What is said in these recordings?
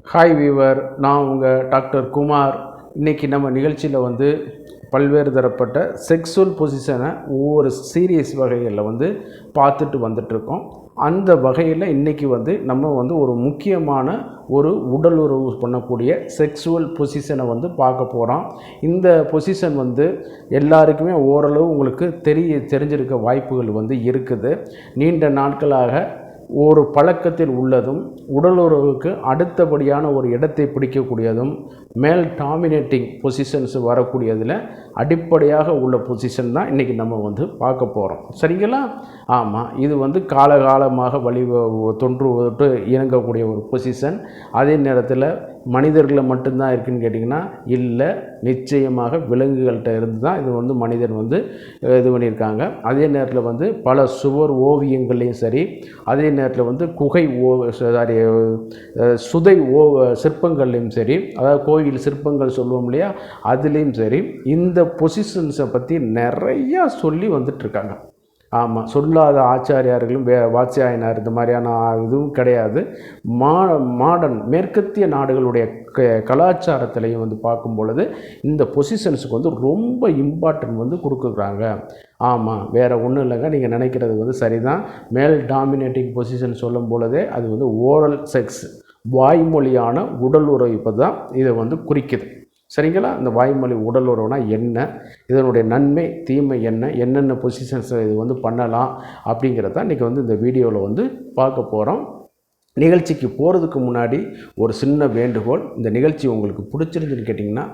Hi viewer, நான் உங்கள் doctor Kumar. இன்றைக்கி நம்ம நிகழ்ச்சியில் பல்வேறு தரப்பட்ட செக்ஸுவல் பொசிஷனை ஒவ்வொரு சீரியஸ் வகைகளில் பார்த்துட்டு வந்துட்ருக்கோம். அந்த வகையில் இன்றைக்கி நம்ம ஒரு முக்கியமான ஒரு உடல் உறவு பண்ணக்கூடிய செக்ஸுவல் பொசிஷனை பார்க்க போகிறோம். இந்த பொசிஷன் எல்லாருக்குமே ஓரளவு உங்களுக்கு தெரிஞ்சிருக்க வாய்ப்புகள் இருக்குது. நீண்ட நாட்களாக ஒரு பழக்கத்தில் உள்ளதும் உடலுறவுக்கு அடுத்தபடியான ஒரு இடத்தை பிடிக்கக்கூடியதும் மேல் டாமினேட்டிங் பொசிஷன்ஸ் வரக்கூடியதில் அடிப்படையாக உள்ள பொசிஷன் தான் இன்றைக்கி நம்ம பார்க்க போகிறோம். சரிங்களா? ஆமாம், இது காலகாலமாக தொன்று இயங்கக்கூடிய ஒரு பொசிஷன். அதே நேரத்தில் மனிதர்களை மட்டும்தான் இருக்குதுன்னு கேட்டிங்கன்னா இல்லை, நிச்சயமாக விலங்குகள்கிட்ட இருந்து தான் இது மனிதன் இது பண்ணியிருக்காங்க. அதே நேரத்தில் பல சுவர் ஓவியங்கள்லேயும் சரி, அதே நேரத்தில் குகை சுதை சிற்பங்கள்லேயும் சரி, அதாவது கோயில் சிற்பங்கள் சொல்லுவோம் இல்லையா, அதுலேயும் சரி இந்த பொசிஷன்ஸை பற்றி நிறையா சொல்லி வந்துட்டுருக்காங்க. ஆமாம், சொல்லாத ஆச்சாரியார்களும் வாத்சாயனார் இந்த மாதிரியான இதுவும் கிடையாது. மாடர்ன் மேற்கத்திய நாடுகளுடைய கலாச்சாரத்திலையும் பார்க்கும் பொழுது இந்த பொசிஷன்ஸுக்கு ரொம்ப இம்பார்ட்டன்ட் கொடுக்குறாங்க. ஆமாம், வேறு ஒன்றும் இல்லைங்க, நீங்கள் நினைக்கிறது சரிதான். மேல் டாமினேட்டிங் பொசிஷன் சொல்லும் பொழுதே அது ஓரல் செக்ஸ், வாய்மொழியான உடல் உறவு தான் இதை குறிக்குது. சரிங்களா? இந்த வாய்மொழி உடல் உறவுனா என்ன, இதனுடைய நன்மை தீமை என்னென்ன பொசிஷன்ஸ் இது பண்ணலாம் அப்படிங்கிறத இன்றைக்கி இந்த வீடியோவில் பார்க்க போகிறோம். நிகழ்ச்சிக்கு போகிறதுக்கு முன்னாடி ஒரு சின்ன வேண்டுகோள். இந்த நிகழ்ச்சி உங்களுக்கு பிடிச்சிருந்துன்னு கேட்டிங்கன்னா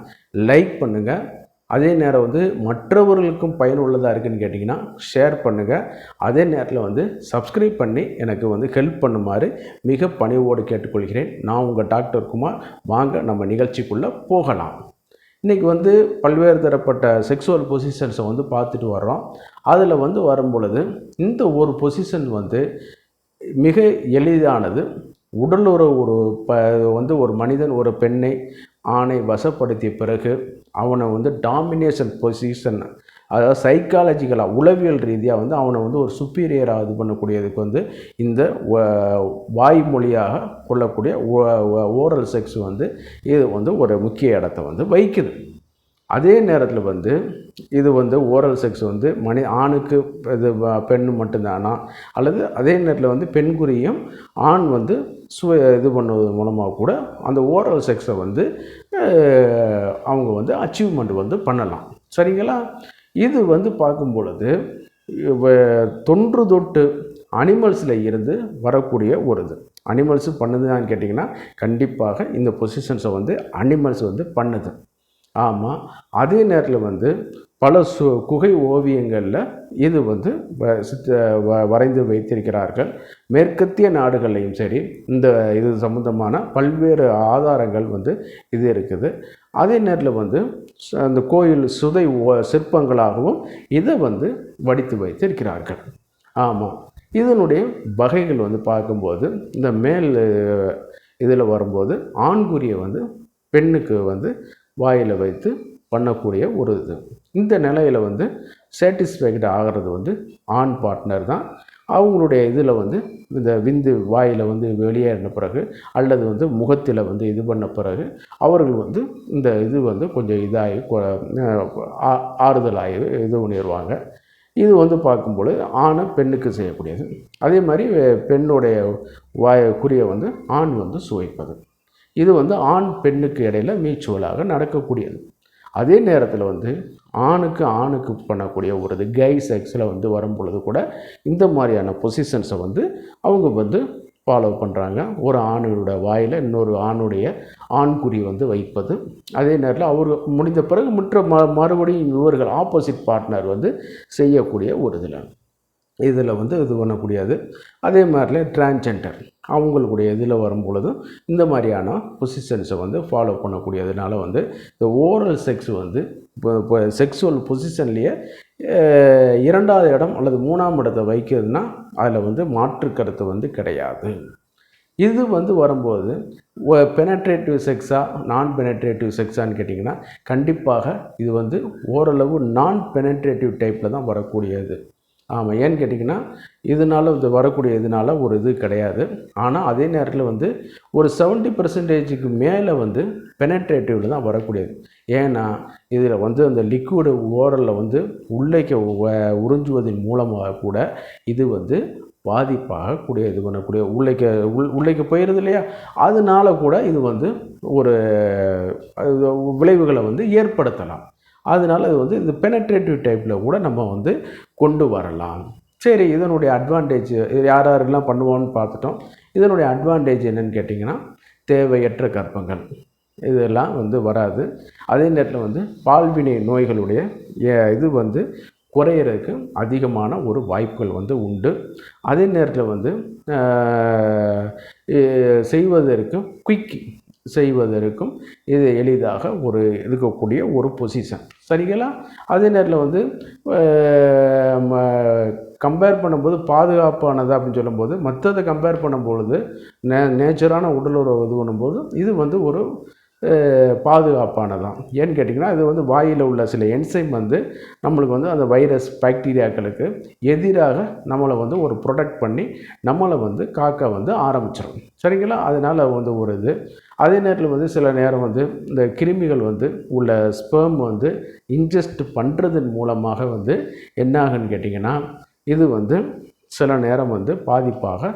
லைக் பண்ணுங்கள். அதே நேரம் மற்றவர்களுக்கும் பயனுள்ளதாக இருக்குதுன்னு கேட்டிங்கன்னா ஷேர் பண்ணுங்கள். அதே நேரத்தில் சப்ஸ்கிரைப் பண்ணி எனக்கு ஹெல்ப் பண்ணுமாறு மிக பணிவோடு கேட்டுக்கொள்கிறேன். நான் உங்கள் டாக்டர் குமார். வாங்க நம்ம நிகழ்ச்சிக்குள்ளே போகலாம். இன்றைக்கி பல்வேறு தரப்பட்ட செக்ஸுவல் பொசிஷன்ஸை பார்த்துட்டு வர்றோம். அதில் வரும்பொழுது இந்த ஒரு பொசிஷன் மிக எளிதானது. உடலுறவு ஒரு மனிதன் ஒரு பெண்ணை ஆணை வசப்படுத்திய பிறகு அவனை டாமினேஷன் பொசிஷன், அதாவது சைக்காலஜிக்கலாக உளவியல் ரீதியாக அவனை ஒரு சுப்பீரியராக இது பண்ணக்கூடியதுக்கு இந்த வாய்மொழியாக கொள்ளக்கூடிய ஓரல் செக்ஸ் இது ஒரு முக்கிய இடத்தை வகிக்குது. அதே நேரத்தில் இது ஓரல் செக்ஸ் ஆணுக்கு இது பெண்ணு மட்டும்தானா, அல்லது அதே நேரத்தில் பெண்குறியும் ஆண் இது பண்ணுவது மூலமாக கூட அந்த ஓரல் செக்ஸை அவங்க அச்சீவ்மெண்ட் பண்ணலாம். சரிங்களா? இது பார்க்கும் பொழுது தொன்று தொட்டு அனிமல்ஸில் இருந்து வரக்கூடிய ஒரு இது. அனிமல்ஸு பண்ணுதுன்னு கேட்டிங்கன்னா கண்டிப்பாக இந்த பொசிஷன்ஸை அனிமல்ஸ் பண்ணுது. ஆமாம், அதே நேரத்தில் பல குகை ஓவியங்களில் இது வரைந்து வைத்திருக்கிறார்கள். மேற்கத்திய நாடுகள்லையும் சரி இந்த இது சம்பந்தமான பல்வேறு ஆதாரங்கள் இது இருக்குது. அதே நேரத்தில் அந்த கோயில் சுதை சிற்பங்களாகவும் இதை வடித்து வைத்திருக்கிறார்கள். ஆமாம், இதனுடைய வகைகள் பார்க்கும்போது இந்த மேல் இதில் வரும்போது ஆண்குறியை பெண்ணுக்கு வாயில் வைத்து பண்ணக்கூடிய ஒரு இது. இந்த நிலையில் சாட்டிஸ்ஃபைடு ஆகிறது ஆண் பார்ட்னர் தான். அவங்களுடைய இதில் இந்த விந்து வாயில் வெளியேறின பிறகு அல்லது முகத்தில் இது பண்ண பிறகு அவர்கள் இந்த இது கொஞ்சம் இதாகி ஆறுதலாகி இது பண்ணிடுவாங்க. இது பார்க்கும்போது ஆணை பெண்ணுக்கு செய்யக்கூடியது. அதே மாதிரி பெண்ணுடைய குறியை ஆண் சுவைப்பது. இது ஆண் பெண்ணுக்கு இடையில் மியூச்சுவலாக நடக்கக்கூடியது. அதே நேரத்தில் ஆணுக்கு ஆணுக்கு பண்ணக்கூடிய ஒரு கை செக்ஸில் வரும் பொழுது கூட இந்த மாதிரியான பொசிஷன்ஸை அவங்க ஃபாலோ பண்ணுறாங்க. ஒரு ஆணுடைய வாயில் இன்னொரு ஆணுடைய ஆண்குறி வைப்பது. அதே நேரத்தில் அவர் முடிந்த பிறகு மறுபடியும் இவர்கள் ஆப்போசிட் பார்ட்னர் செய்யக்கூடிய ஒரு இதில் இது பண்ணக்கூடியது. அதே மாதிரில டிரான்ஜெண்டர் அவங்களுடைய இதில் வரும் பொழுதும் இந்த மாதிரியான பொசிஷன்ஸை ஃபாலோ பண்ணக்கூடியதுனால இந்த ஓரல் செக்ஸ் இப்போ செக்ஸுவல் பொசிஷன்லேயே இரண்டாவது இடம் அல்லது மூணாம் இடத்தை வைக்கிறதுனா அதில் மாற்று கருத்து கிடையாது. இது வரும்போது பெனட்ரேட்டிவ் செக்ஸா நான் பெனட்ரேட்டிவ் செக்ஸான்னு கேட்டிங்கன்னா கண்டிப்பாக இது ஓரளவு நான் பெனட்ரேட்டிவ் டைப்பில் தான் வரக்கூடியது. ஆமாம், ஏன்னு கேட்டிங்கன்னா இதனால் இது வரக்கூடிய இதனால் ஒரு இது கிடையாது. ஆனால் அதே நேரத்தில் வந்து ஒரு 70% மேலே வந்து பெனட்ரேட்டிவில் தான் வரக்கூடியது. ஏன்னா இதில் வந்து அந்த லிக்விடு ஓரலில் வந்து உள்ளேக்கு உறிஞ்சுவதன் மூலமாக கூட இது வந்து பாதிப்பாகக்கூடிய இது பண்ணக்கூடிய உள்ளேக்கு போயிடுது இல்லையா, அதனால கூட இது வந்து ஒரு விளைவுகளை வந்து ஏற்படுத்தலாம். அதனால் அது வந்து இந்த பெனட்ரேட்டிவ் டைப்பில் கூட நம்ம வந்து கொண்டு வரலாம். சரி, இதனுடைய அட்வான்டேஜ் இது யார் யாரெல்லாம் பண்ணுவோன்னு பார்த்துட்டோம். இதனுடைய அட்வான்டேஜ் என்னென்னு கேட்டிங்கன்னா, தேவையற்ற கர்ப்பங்கள் இதெல்லாம் வந்து வராது. அதே நேரத்தில் வந்து பால்வினை நோய்களுடைய இது வந்து குறையிறதுக்கு அதிகமான ஒரு வாய்ப்புகள் வந்து உண்டு. அதே நேரத்தில் வந்து செய்வதற்கு செய்வதற்கும் இது எளிதாக ஒரு இருக்கக்கூடிய ஒரு பொசிஷன், சரிங்களா? அதே நேரத்தில் வந்து கம்பேர் பண்ணும்போது பாதுகாப்பானது அப்படின்னு சொல்லும்போது மற்றதை கம்பேர் பண்ணும்பொழுது நேச்சரான உடலுறவு இது பண்ணும்போது இது வந்து ஒரு பாதுகாப்பானதான். ஏன்னு கேட்டிங்கன்னா இது வந்து வாயில் உள்ள சில என்சைம் வந்து நம்மளுக்கு வந்து அந்த வைரஸ் பாக்டீரியாக்களுக்கு எதிராக நம்மளை வந்து ஒரு ப்ரொடெக்ட் பண்ணி நம்மளை வந்து காக்க வந்து ஆரம்பிச்சிடும், சரிங்களா? அதனால் வந்து ஒரு இது. அதே நேரத்தில் வந்து சில நேரம் வந்து இந்த கிருமிகள் வந்து உள்ள ஸ்பெர்ம் வந்து இன்ஜெஸ்ட் பண்ணுறதன் மூலமாக வந்து என்ன ஆகுன்னு கேட்டிங்கன்னா இது வந்து சில நேரம் வந்து பாதிப்பாக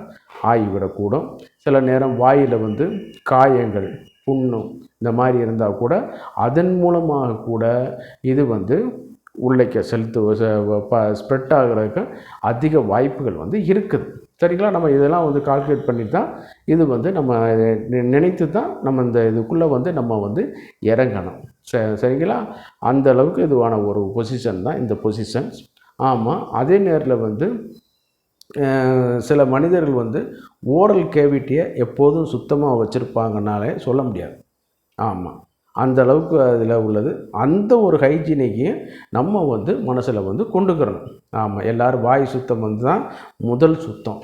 ஆகிவிடக்கூடும். சில நேரம் வாயில் வந்து காயங்கள், புண்ணும் இந்த மாதிரி இருந்தால் கூட அதன் மூலமாக கூட இது வந்து உள்ளே ஸ்ப்ரெட் ஆகிறதுக்கு அதிக வாய்ப்புகள் வந்து இருக்குது, சரிங்களா? நம்ம இதெல்லாம் வந்து கால்குலேட் பண்ணி தான் இது வந்து நம்ம நினைத்து தான் நம்ம இந்த இதுக்குள்ளே வந்து நம்ம வந்து இறங்கணும், சரிங்களா? அந்த அளவுக்கு இதுவான ஒரு பொசிஷன் தான் இந்த பொசிஷன்ஸ். ஆமாம், அதே நேரத்தில் வந்து சில மனிதர்கள் வந்து ஓரல் கேவிட்டியை எப்போதும் சுத்தமாக வச்சுருப்பாங்கனாலே சொல்ல முடியாது. ஆமாம், அந்த அளவுக்கு அதில் உள்ளது. அந்த ஒரு ஹைஜீனிக்கு நம்ம வந்து மனசில் வந்து கொண்டுக்கிறணும். ஆமாம், எல்லோரும் வாய் சுத்தம் வந்து தான் முதல் சுத்தம்,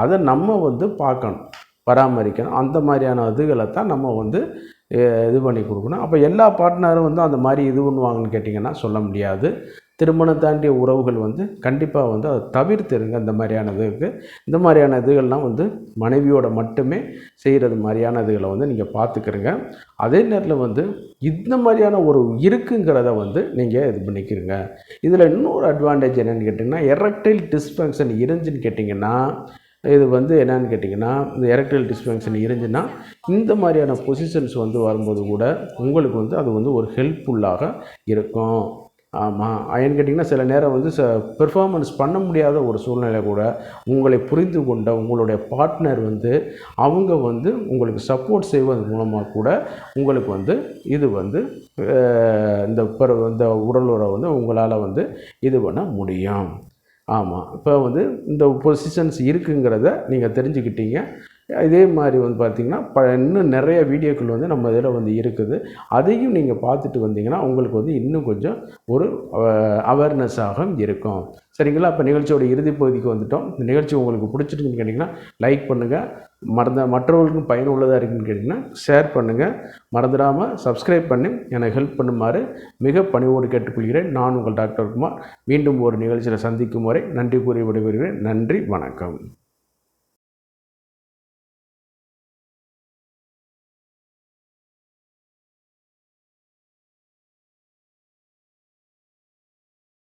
அதை நம்ம வந்து பார்க்கணும், பராமரிக்கணும். அந்த மாதிரியான இதுகளை தான் நம்ம வந்து இது பண்ணி கொடுக்கணும். அப்போ எல்லா பார்ட்னரும் வந்து அந்த மாதிரி இது பண்ணுவாங்கன்னு கேட்டிங்கன்னா சொல்ல முடியாது. திருமணம் தாண்டிய உறவுகள் வந்து கண்டிப்பாக வந்து அதை தவிர்த்துருங்க. இந்த மாதிரியான இதுகள்லாம் வந்து மனைவியோட மட்டுமே செய்கிறது மாதிரியான இதுகளை வந்து நீங்கள் பார்த்துக்கிறங்க. அதே நேரத்தில் வந்து இந்த மாதிரியான ஒரு இருக்குங்கிறத வந்து நீங்கள் இது பண்ணிக்கிறங்க. இதில் இன்னொரு அட்வான்டேஜ் என்னென்னு கேட்டிங்கன்னா, எரெக்டைல் டிஸ்ஃபங்க்ஷன் இருந்துச்சுன்னு கேட்டிங்கன்னா இது வந்து என்னன்னு கேட்டிங்கன்னா, இந்த எரெக்டைல் டிஸ்ஃபங்க்ஷன் இருந்துச்சுன்னா இந்த மாதிரியான பொசிஷன்ஸ் வந்து வரும்போது கூட உங்களுக்கு வந்து அது வந்து ஒரு ஹெல்ப்ஃபுல்லாக இருக்கும். ஆமாம், ஏன்னு கேட்டிங்கன்னா சில நேரம் வந்து பெர்ஃபார்மன்ஸ் பண்ண முடியாத ஒரு சூழ்நிலை கூட உங்களை புரிந்து கொண்ட உங்களுடைய பார்ட்னர் வந்து அவங்க வந்து உங்களுக்கு சப்போர்ட் செய்வதன் மூலமாக கூட உங்களுக்கு வந்து இது வந்து இந்த உடல் உறவை வந்து உங்களால் வந்து இது பண்ண முடியும். ஆமாம், இப்போ வந்து இந்த பொசிஷன்ஸ் இருக்குங்கிறத நீங்கள் தெரிஞ்சுக்கிட்டீங்க. இதே மாதிரி வந்து பார்த்திங்கன்னா இன்னும் நிறைய வீடியோக்கள் வந்து நம்ம இதில் வந்து இருக்குது. அதையும் நீங்கள் பார்த்துட்டு வந்தீங்கன்னா உங்களுக்கு வந்து இன்னும் கொஞ்சம் ஒரு அவேர்னஸாக இருக்கும், சரிங்களா? இப்போ நிகழ்ச்சியோட இறுதி பகுதிக்கு வந்துட்டோம். இந்த நிகழ்ச்சி உங்களுக்கு பிடிச்சிருக்குன்னு கேட்டிங்கன்னா லைக் பண்ணுங்கள். மற்றவர்களுக்கும் பயனுள்ளதாக இருக்குன்னு கேட்டிங்கன்னா ஷேர் பண்ணுங்கள். மறந்துடாமல் சப்ஸ்கிரைப் பண்ணி எனக்கு ஹெல்ப் பண்ணுமாறு மிக பணிவோடு கேட்டுக்கொள்கிறேன். நான் உங்கள் டாக்டர் குமார். மீண்டும் ஒரு நிகழ்ச்சியில் சந்திக்கும் வரை நன்றி கூறி விடைபெறுகிறேன். நன்றி, வணக்கம்.